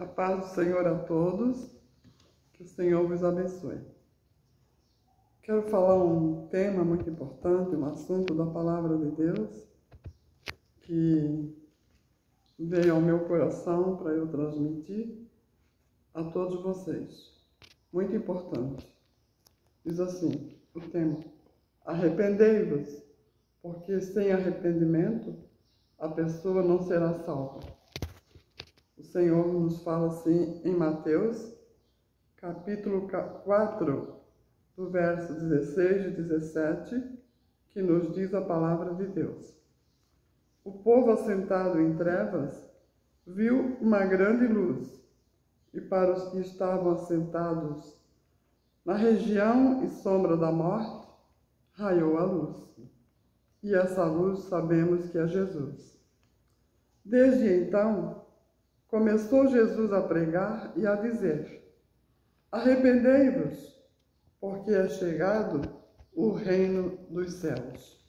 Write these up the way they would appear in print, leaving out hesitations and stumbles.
A paz do Senhor a todos, que o Senhor vos abençoe. Quero falar um tema muito importante, um assunto da Palavra de Deus, que veio ao meu coração para eu transmitir a todos vocês. Muito importante. Diz assim, o tema: arrependei-vos, porque sem arrependimento a pessoa não será salva. O Senhor nos fala assim em Mateus, capítulo 4, do verso 16 e 17, que nos diz a palavra de Deus. O povo assentado em trevas viu uma grande luz, e para os que estavam assentados na região e sombra da morte, raiou a luz. E essa luz sabemos que é Jesus. Desde então, começou Jesus a pregar e a dizer: arrependei-vos, porque é chegado o reino dos céus.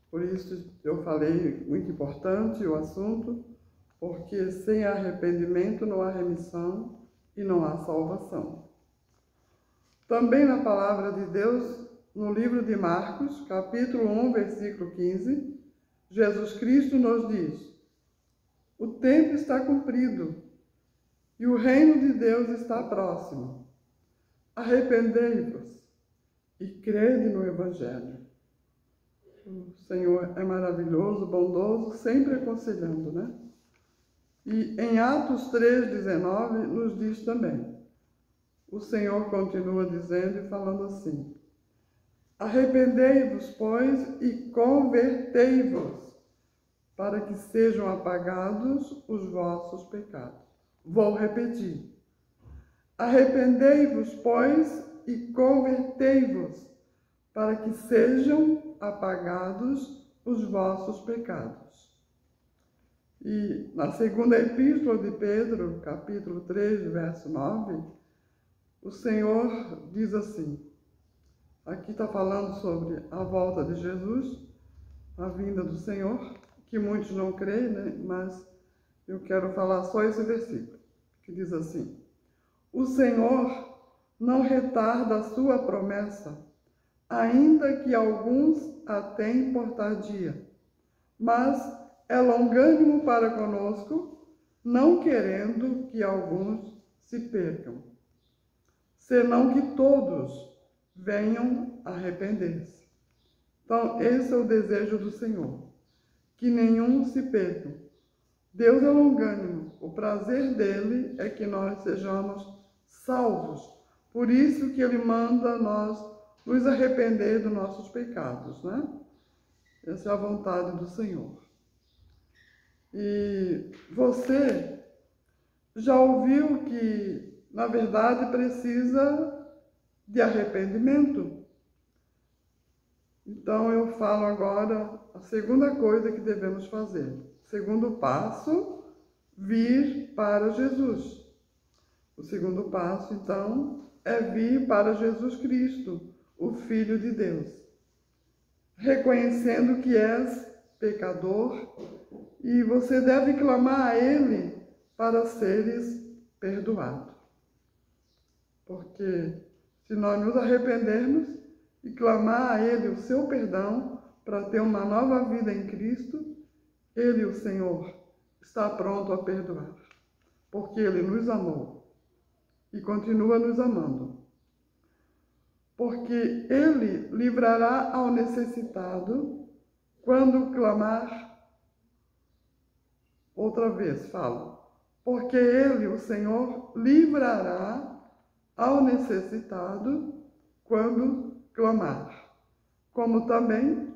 Por isso eu falei, muito importante o assunto, porque sem arrependimento não há remissão e não há salvação. Também na palavra de Deus, no livro de Marcos, capítulo 1, versículo 15, Jesus Cristo nos diz: o tempo está cumprido e o reino de Deus está próximo. Arrependei-vos e crede no Evangelho. O Senhor é maravilhoso, bondoso, sempre aconselhando, né? E em Atos 3,19 nos diz também, o Senhor continua dizendo e falando assim: arrependei-vos, pois, e convertei-vos, para que sejam apagados os vossos pecados. Vou repetir. Arrependei-vos, pois, e convertei-vos, para que sejam apagados os vossos pecados. E na segunda epístola de Pedro, capítulo 3, verso 9, o Senhor diz assim, aqui está falando sobre a volta de Jesus, a vinda do Senhor, que muitos não creem, né? Mas eu quero falar só esse versículo, que diz assim: o Senhor não retarda a sua promessa, ainda que alguns a tenham por tardia, mas é longânimo para conosco, não querendo que alguns se percam, senão que todos venham arrepender-se. Então, esse é o desejo do Senhor, que nenhum se perca. Deus é longânimo, o prazer dele é que nós sejamos salvos. Por isso que ele manda nós nos arrepender dos nossos pecados, né? Essa é a vontade do Senhor. E você já ouviu que, na verdade, precisa de arrependimento? Então eu falo agora a segunda coisa que devemos fazer. Segundo passo, vir para Jesus. O segundo passo, então, é vir para Jesus Cristo, o Filho de Deus, reconhecendo que és pecador e você deve clamar a Ele para seres perdoado. Porque se nós nos arrependermos e clamar a Ele o seu perdão para ter uma nova vida em Cristo, Ele, o Senhor, está pronto a perdoar, porque Ele nos amou e continua nos amando. Porque Ele livrará ao necessitado quando clamar. Outra vez, falo. Porque Ele, o Senhor, livrará ao necessitado quando clamar, como também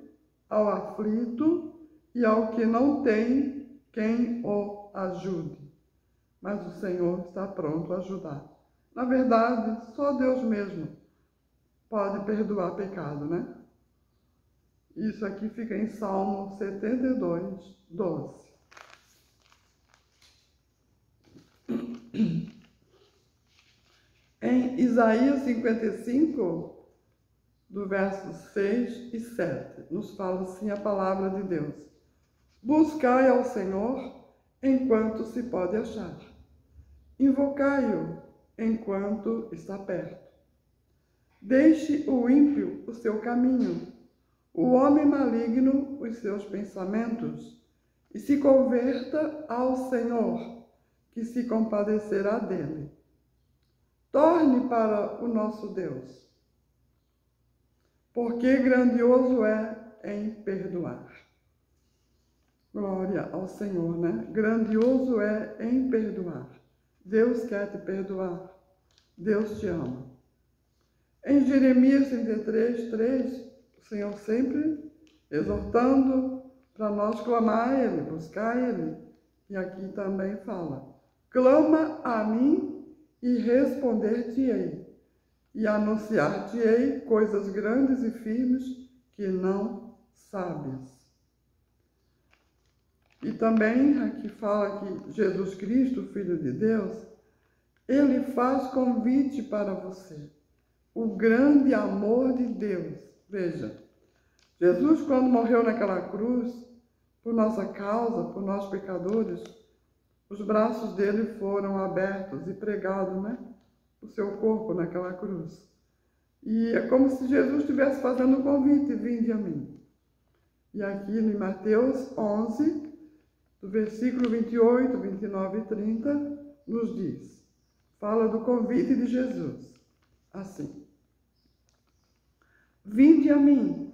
ao aflito e ao que não tem quem o ajude. Mas o Senhor está pronto a ajudar. Na verdade, só Deus mesmo pode perdoar pecado, né? Isso aqui fica em Salmo 72, 12. Em Isaías 55, do verso 6 e 7, nos fala assim a palavra de Deus: buscai ao Senhor enquanto se pode achar. invocai-o enquanto está perto. Deixe o ímpio o seu caminho, o homem maligno os seus pensamentos, e se converta ao Senhor, que se compadecerá dele. Torne para o nosso Deus, porque grandioso é em perdoar. Glória ao Senhor, né? Grandioso é em perdoar. Deus quer te perdoar. Deus te ama. Em Jeremias 33, 3, o Senhor sempre exortando para nós clamar a Ele, buscar Ele. E aqui também fala: clama a mim e responder-te-ei, e anunciar-te-ei coisas grandes e firmes que não sabes. E também aqui fala que Jesus Cristo, Filho de Deus, Ele faz convite para você. O grande amor de Deus. Veja, Jesus, quando morreu naquela cruz, por nossa causa, por nós pecadores, os braços dele foram abertos e pregados, né? O seu corpo naquela cruz. E é como se Jesus estivesse fazendo um convite: vinde a mim. E aqui em Mateus 11, do versículo 28, 29 e 30, nos diz, fala do convite de Jesus, assim: vinde a mim,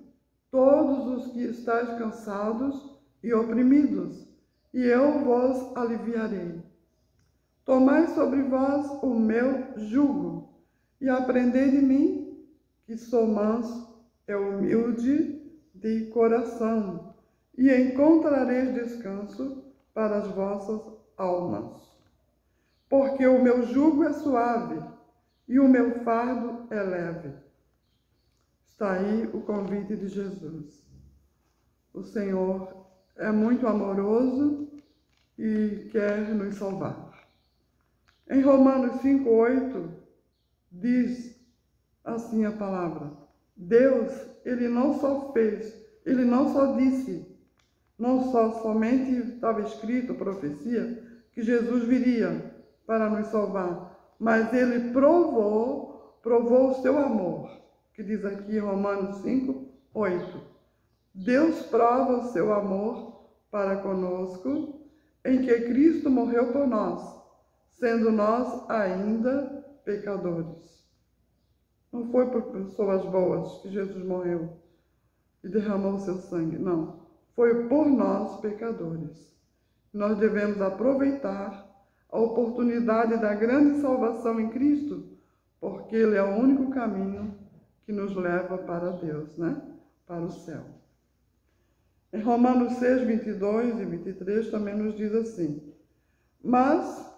todos os que estáis cansados e oprimidos, e eu vos aliviarei. Tomai sobre vós o meu jugo, e aprendei de mim, que sou manso e humilde de coração, e encontrareis descanso para as vossas almas. Porque o meu jugo é suave, e o meu fardo é leve. Está aí o convite de Jesus. O Senhor é muito amoroso e quer nos salvar. Em Romanos 5:8 diz assim a palavra: Deus, Ele não só fez, Ele não só disse, somente estava escrito, profecia, que Jesus viria para nos salvar, mas Ele provou o seu amor, que diz aqui em Romanos 5:8. Deus prova o seu amor para conosco, em que Cristo morreu por nós, sendo nós ainda pecadores. Não foi por pessoas boas que Jesus morreu e derramou o seu sangue, não. Foi por nós, pecadores. Nós devemos aproveitar a oportunidade da grande salvação em Cristo, porque Ele é o único caminho que nos leva para Deus, né? Para o céu. Em Romanos 6, 22 e 23 também nos diz assim: mas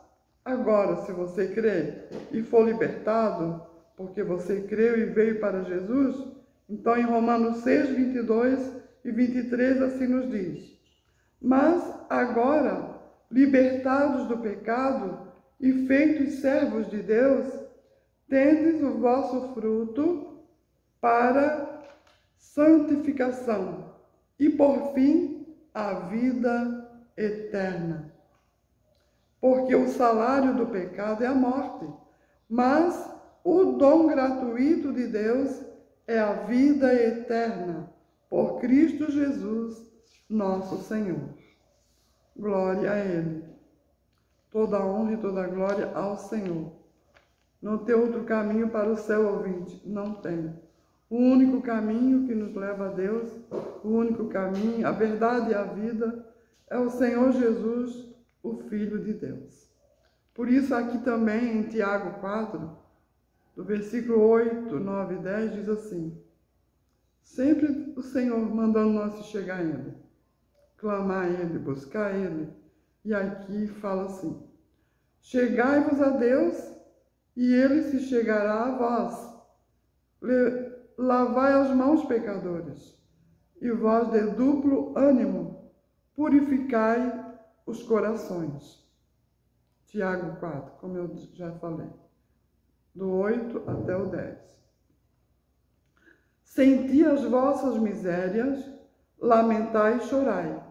agora, se você crê e for libertado, porque você creu e veio para Jesus, então em Romanos 6, 22 e 23 assim nos diz: mas agora, libertados do pecado e feitos servos de Deus, tendes o vosso fruto para santificação e, por fim, a vida eterna. Porque o salário do pecado é a morte, mas o dom gratuito de Deus é a vida eterna, por Cristo Jesus, nosso Senhor. Glória a Ele. Toda a honra e toda a glória ao Senhor. Não tem outro caminho para o céu, ouvinte? Não tem. O único caminho que nos leva a Deus, o único caminho, a verdade e a vida, é o Senhor Jesus, o Filho de Deus. Por isso aqui também em Tiago 4, do versículo 8, 9 e 10, diz assim: sempre o Senhor mandando nós chegar a Ele, clamar a Ele, buscar a Ele. E aqui fala assim: chegai-vos a Deus e Ele se chegará a vós. Lavai as mãos, pecadores, e vós de duplo ânimo, purificai os corações. Tiago 4, como eu já falei, do 8 até o 10. Senti as vossas misérias, lamentai e chorai.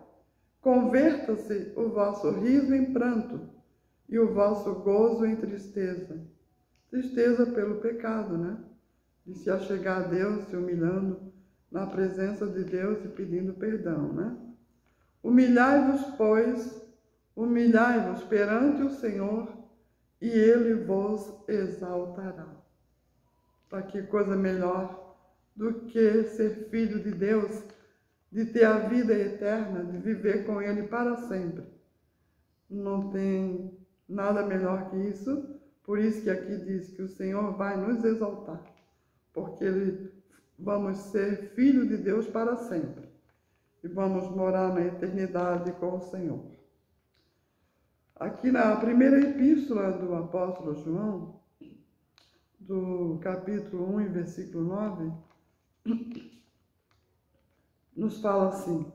Converta-se o vosso riso em pranto, e o vosso gozo em tristeza. Tristeza pelo pecado, né? De se achegar a Deus, se humilhando na presença de Deus e pedindo perdão, né? Humilhai-vos, pois, humilhai-vos perante o Senhor, e Ele vos exaltará. Para que coisa melhor do que ser filho de Deus, de ter a vida eterna, de viver com Ele para sempre. Não tem nada melhor que isso, por isso que aqui diz que o Senhor vai nos exaltar, porque vamos ser filho de Deus para sempre e vamos morar na eternidade com o Senhor. Aqui na primeira epístola do apóstolo João, do capítulo 1 e versículo 9, nos fala assim: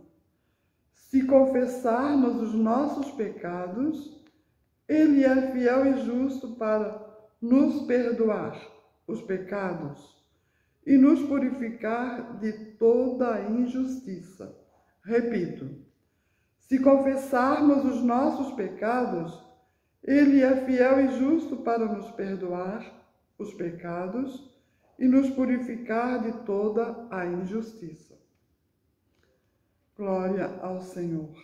se confessarmos os nossos pecados, Ele é fiel e justo para nos perdoar os pecados e nos purificar de toda a injustiça. Repito, se confessarmos os nossos pecados, Ele é fiel e justo para nos perdoar os pecados e nos purificar de toda a injustiça. Glória ao Senhor.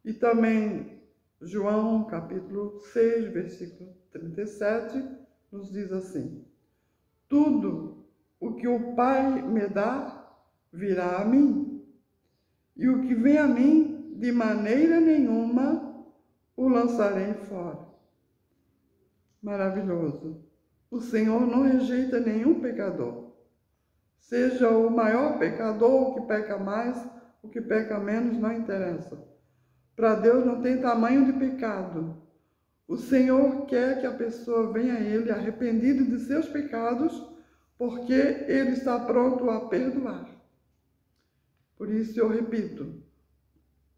E também João, capítulo 6, versículo 37, nos diz assim: tudo o que o Pai me dá virá a mim, e o que vem a mim, de maneira nenhuma o lançarei fora. Maravilhoso. O Senhor não rejeita nenhum pecador. Seja o maior pecador, o que peca mais, o que peca menos, não interessa. Para Deus não tem tamanho de pecado. O Senhor quer que a pessoa venha a Ele arrependido de seus pecados, porque Ele está pronto a perdoar. Por isso eu repito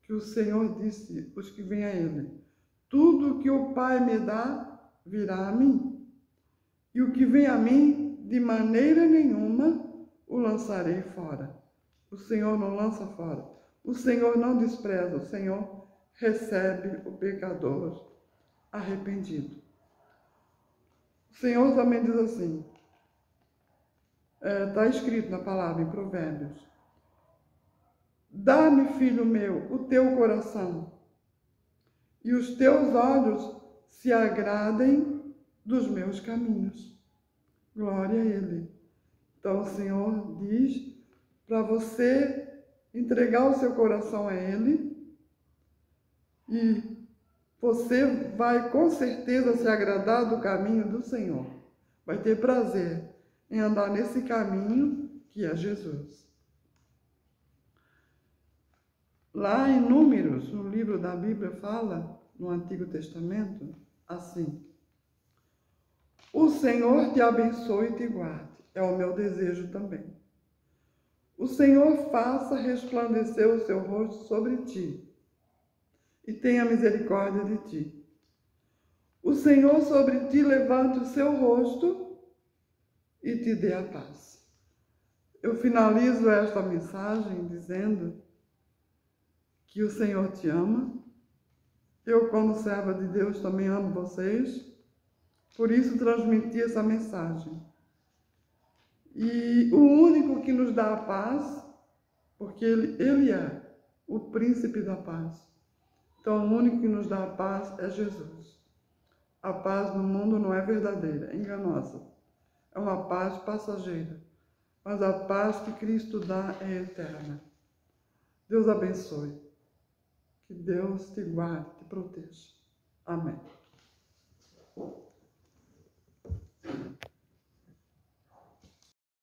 que o Senhor disse, os que vêm a Ele: tudo que o Pai me dá virá a mim, e o que vem a mim, de maneira nenhuma o lançarei fora. O Senhor não lança fora. O Senhor não despreza. O Senhor recebe o pecador arrependido. O Senhor também diz assim, está escrito na palavra em Provérbios: dá-me, filho meu, o teu coração, e os teus olhos se agradem dos meus caminhos. Glória a Ele. Então o Senhor diz para você entregar o seu coração a Ele, e você vai com certeza se agradar do caminho do Senhor. Vai ter prazer em andar nesse caminho que é Jesus. Lá em Números, no livro da Bíblia, fala, no Antigo Testamento, assim: o Senhor te abençoe e te guarde. É o meu desejo também. O Senhor faça resplandecer o seu rosto sobre ti e tenha misericórdia de ti. O Senhor sobre ti levante o seu rosto e te dê a paz. Eu finalizo esta mensagem dizendo que o Senhor te ama. Eu, como serva de Deus, também amo vocês. Por isso transmiti essa mensagem. E o único que nos dá a paz, porque Ele é o príncipe da paz. Então, o único que nos dá a paz é Jesus. A paz no mundo não é verdadeira, é enganosa. É uma paz passageira. Mas a paz que Cristo dá é eterna. Deus abençoe. Que Deus te guarde, te proteja. Amém.